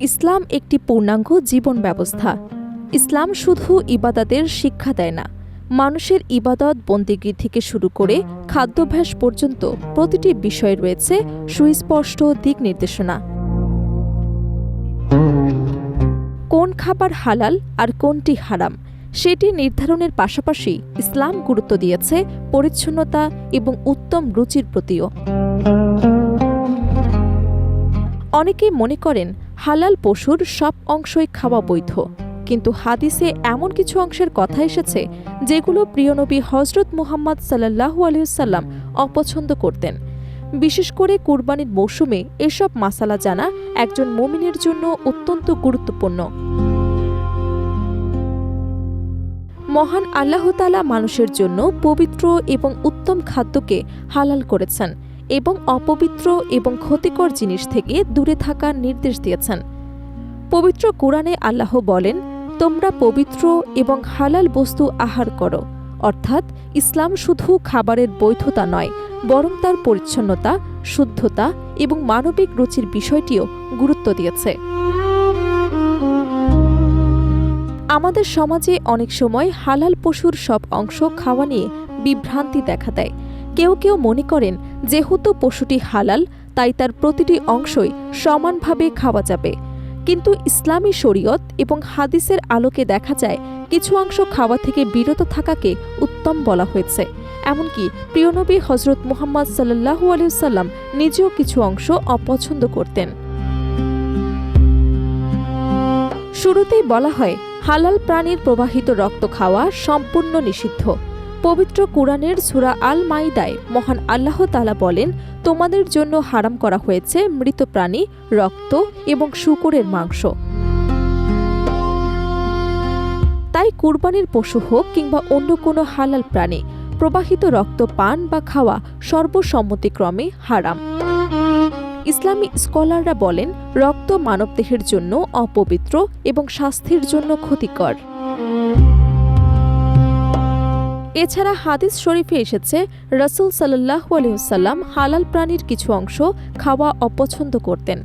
ইসলাম একটি পূর্ণাঙ্গ জীবন ব্যবস্থা। ইসলাম শুধু ইবাদতের শিক্ষা দেয় না, মানুষের ইবাদত বন্দেগী থেকে শুরু করে খাদ্যাভ্যাস পর্যন্ত প্রতিটি বিষয়ে রয়েছে সুস্পষ্ট দিক নির্দেশনা। কোন খাবার হালাল আর কোনটি হারাম সেটি নির্ধারণের পাশাপাশি ইসলাম গুরুত্ব দিয়েছে পরিচ্ছন্নতা এবং উত্তম রুচির প্রতিও। অনেকেই মনে করেন হালাল পশুর সব অংশই খাওয়া বৈধ, কিন্তু হাদিসে এমন কিছু অংশের কথা এসেছে যেগুলো প্রিয় নবী হজরত মুহাম্মদ সাল্লাল্লাহু আলাইহি ওয়াসাল্লাম অপছন্দ করতেন। বিশেষ করে কুরবানির মৌসুমে এসব মাসালা জানা একজন মুমিনের জন্য অত্যন্ত গুরুত্বপূর্ণ। মহান আল্লাহ তাআলা মানুষের জন্য পবিত্র এবং উত্তম খাদ্যকে হালাল করেছেন এবং অপবিত্র এবং ক্ষতিকর জিনিস থেকে দূরে থাকার নির্দেশ দিয়েছেন। পবিত্র কোরআনে আল্লাহ বলেন, তোমরা পবিত্র এবং হালাল বস্তু আহার করো। অর্থাৎ ইসলাম শুধু খাবারের বৈধতা নয়, বরং তার পরিচ্ছন্নতা, শুদ্ধতা এবং মানবিক রুচির বিষয়টিও গুরুত্ব দিয়েছে। আমাদের সমাজে অনেক সময় হালাল পশুর সব অংশ খাওয়া নিয়ে বিভ্রান্তি দেখা দেয়। কেউ কেউ মনে করেন যেহেতু পশুটি হালাল তাই তার প্রতিটি অংশই সমানভাবে খাওয়া যাবে, কিন্তু ইসলামী শরীয়ত এবং হাদিসের আলোকে দেখা যায় কিছু অংশ খাওয়া থেকে বিরত থাকাকে উত্তম বলা হয়েছে। এমনকি প্রিয় নবী হজরত মুহাম্মদ সাল্লাল্লাহু আলাইহি ওয়াসাল্লাম নিজেও কিছু অংশ অপছন্দ করতেন। শুরুতেই বলা হয় হালাল প্রাণীর প্রবাহিত রক্ত খাওয়া সম্পূর্ণ নিষিদ্ধ। পবিত্র কুরআনের সূরা আল মাইদায় মহান আল্লাহ তাআলা বলেন, তোমাদের জন্য হারাম করা হয়েছে মৃত প্রাণী, রক্ত এবং শূকরের মাংস। তাই কুরবানির পশু হোক কিংবা অন্য কোনো হালাল প্রাণী, প্রবাহিত রক্ত পান বা খাওয়া সর্বসম্মতিক্রমে হারাম। ইসলামী স্কলাররা বলেন, রক্ত মানবদেহের জন্য অপবিত্র এবং স্বাস্থ্যের জন্য ক্ষতিকর। এছাড়া হাদিস শরীফে এসেছে রাসূল সাল্লাল্লাহু আলাইহি ওয়াসাল্লাম হালাল প্রাণীর কিছু অংশ খাওয়া অপছন্দ করতেন।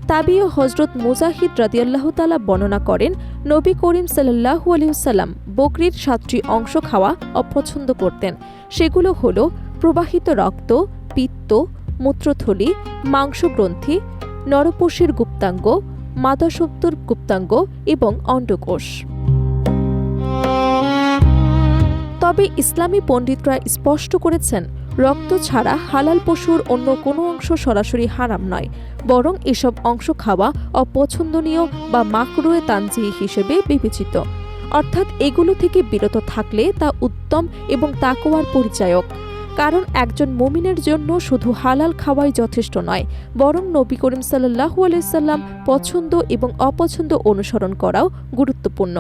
তাবিঈ হযরত মুজাহিদ রাদিয়াল্লাহু তাআলা বর্ণনা করেন, নবী করিম সাল্লাল্লাহু আলাইহি ওয়াসাল্লাম বকরির ৭টি অংশ খাওয়া অপছন্দ করতেন। সেগুলো হলো প্রবাহিত রক্ত, পিত্ত, মূত্রথলি, মাংসগ্রন্থি, নরপশির গুপ্তাঙ্গ, মাদাসপ্তর গুপ্তাঙ্গ এবং অন্ডকোষ। তবে ইসলামী পণ্ডিতরা স্পষ্ট করেছেন, রক্ত ছাড়া হালাল পশুর অন্য কোনো অংশ সরাসরি হারাম নয়, বরং এসব অংশ খাওয়া অপছন্দনীয় বা মাকরুহে তানজিহি হিসেবে বিবেচিত। অর্থাৎ এগুলো থেকে বিরত থাকলে তা উত্তম এবং তাকওয়ার পরিচায়ক। কারণ একজন মুমিনের জন্য শুধু হালাল খাওয়াই যথেষ্ট নয়, বরং নবী করিম সাল্লাল্লাহু আলাইহি ওয়াসাল্লাম পছন্দ এবং অপছন্দ অনুসরণ করাও গুরুত্বপূর্ণ।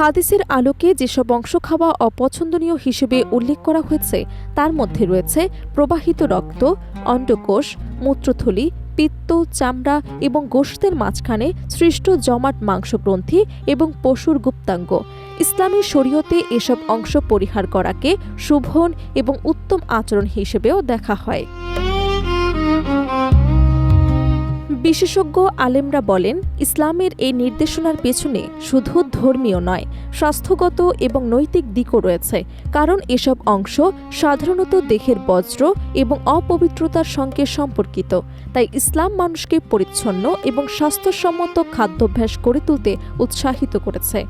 হাদিসের আলোকে যেসব অংশ খাওয়া অপছন্দনীয় হিসেবে উল্লেখ করা হয়েছে তার মধ্যে রয়েছে প্রবাহিত রক্ত, অন্ডকোষ, মূত্রথলি, পিত্ত, চামড়া এবং গোশতের মাঝখানে সৃষ্ট জমাট মাংসগ্রন্থি এবং পশুর গুপ্তাঙ্গ। ইসলামী শরীয়তে এসব অংশ পরিহার করাকে শুভন এবং উত্তম আচরণ হিসেবেও দেখা হয়। বিশেষজ্ঞ আলেমরা বলেন, ইসলামের এই নির্দেশনার পেছনে শুধু ধর্মীয় নয়, স্বাস্থ্যগত এবং নৈতিক দিকও রয়েছে। কারণ এসব অংশ সাধারণত দেহের বজ্র এবং অপবিত্রতার সঙ্গে সম্পর্কিত। তাই ইসলাম মানুষকে পরিচ্ছন্ন এবং স্বাস্থ্যসম্মত খাদ্যাভ্যাস গড়ে তুলতে উৎসাহিত করেছে।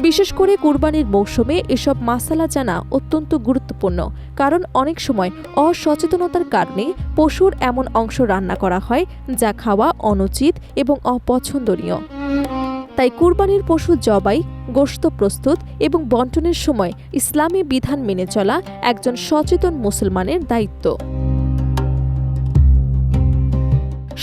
বিশেষ করে কুরবানির মৌসুমে এসব মাসালা জানা অত্যন্ত গুরুত্বপূর্ণ, কারণ অনেক সময় অসচেতনতার কারণে পশুর এমন অংশ রান্না করা হয় যা খাওয়া অনুচিত এবং অপছন্দনীয়। তাই কুরবানির পশু জবাই, গোশত প্রস্তুত এবং বন্টনের সময় ইসলামী বিধান মেনে চলা একজন সচেতন মুসলমানের দায়িত্ব।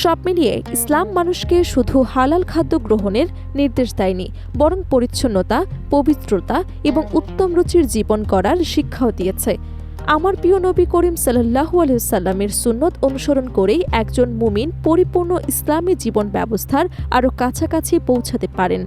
সব মিলিয়ে ইসলাম মানুষকে শুধু হালাল খাদ্য গ্রহণের নির্দেশ দেয়নি, বরং পরিচ্ছন্নতা, পবিত্রতা এবং উত্তম রুচির জীবন করার শিক্ষাও দিয়েছে। আমার প্রিয় নবী করিম সাল্লাল্লাহু আলাইহি ওয়াসাল্লামের সুন্নত অনুসরণ করেই একজন মুমিন পরিপূর্ণ ইসলামী জীবন ব্যবস্থার আরও কাছাকাছি পৌঁছাতে পারেন।